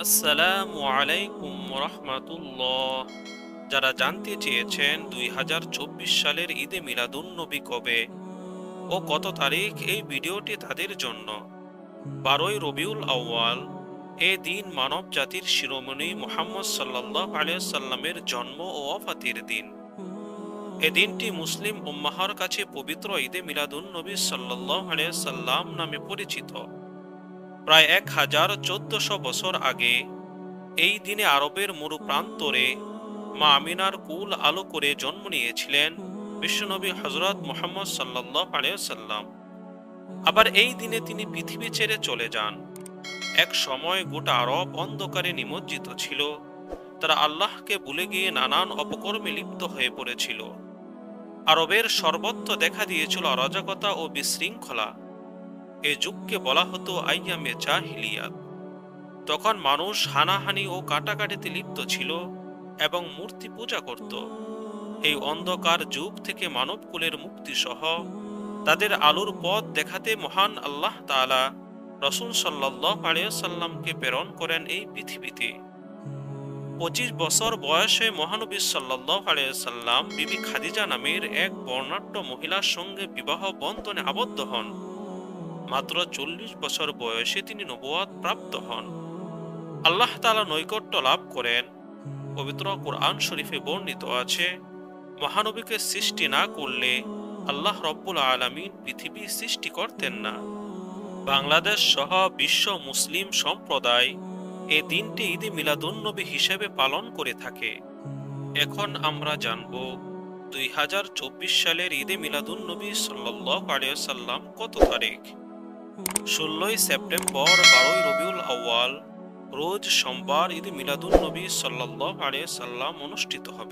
আসসালামু আলাইকুম রহমাতুল্লাহ। যারা জানতে চেয়েছেন 2024 সালের ঈদে মিলাদুন্নবী কবে ও কত তারিখ, এই ভিডিওটি তাদের জন্য। 12ই রবিউল আউয়াল এ দিন মানব জাতির শিরোমণি মুহাম্মদ সাল্লাল্লাহু আলাইহি সাল্লামের জন্ম ও ওফাতের দিন। এ দিনটি মুসলিম উম্মাহর কাছে পবিত্র ঈদে মিলাদুন্নবী সাল্লাল্লাহু আলাইহি সাল্লাম নামে পরিচিত। প্রায় 1400 বছর আগে এই দিনে আরবের মরু প্রান্তরে মা আমিনার কুল আলো করে জন্ম নিয়েছিলেন বিশ্বনবী হযরত মুহাম্মদ সাল্লাল্লাহু আলাইহি সাল্লাম। আবার এই দিনে তিনি পৃথিবী ছেড়ে চলে যান। এক সময় গোটা আরব অন্ধকারে নিমজ্জিত ছিল। তারা আল্লাহকে ভুলে গিয়ে নানান অপকর্মে লিপ্ত হয়ে পড়েছিল। আরবের সর্বত্র দেখা দিয়েছিল অরাজকতা ও বিশৃঙ্খলা। এ যুগকে বলা হতো আইয়ামে জাহিলিয়াত। তখন মানুষ হানাহানি ও কাটাকাটিতে লিপ্ত ছিল এবং মূর্তি পূজা করত। এই অন্ধকার যুগ থেকে মানবকুলের মুক্তি সহ তাদের আলোর পথ দেখাতে মহান আল্লাহ তাআলা রাসূল সাল্লাল্লাহু আলাইহি সাল্লামকে প্রেরণ করেন এই পৃথিবীতে। 25 বছর বয়সে মহানবী সাল্লাল্লাহু আলাইহি সাল্লাম বিবি খাদিজা নামের এক বর্ণাঢ্য মহিলার সঙ্গে বিবাহ বন্ধনে আবদ্ধ হন। মাত্র 40 বছর বয়সে তিনি নবুয়ত প্রাপ্ত হন। আল্লাহ তাআলা নৈকট্য লাভ করেন। পবিত্র কুরআন শরীফে বর্ণিত আছে, মহানবীকে সৃষ্টি না করলে আল্লাহ রব্বুল আলামিন পৃথিবী সৃষ্টি করতেন না। বাংলাদেশ সহ বিশ্ব মুসলিম সম্প্রদায় এই দিনটি ঈদে মিলাদুন্নবী হিসেবে পালন করে থাকে। এখন আমরা জানব 2024 সালের ঈদে মিলাদুন্নবী সাল্লাল্লাহু আলাইহি সাল্লাম কত তারিখ। 16ই সেপ্টেম্বর 12ই রবিউল আউয়াল রোজ সোমবার ঈদে মিলাদুন্নবী সাল্লাল্লাহু আলাইহি সাল্লাম অনুষ্ঠিত হবে।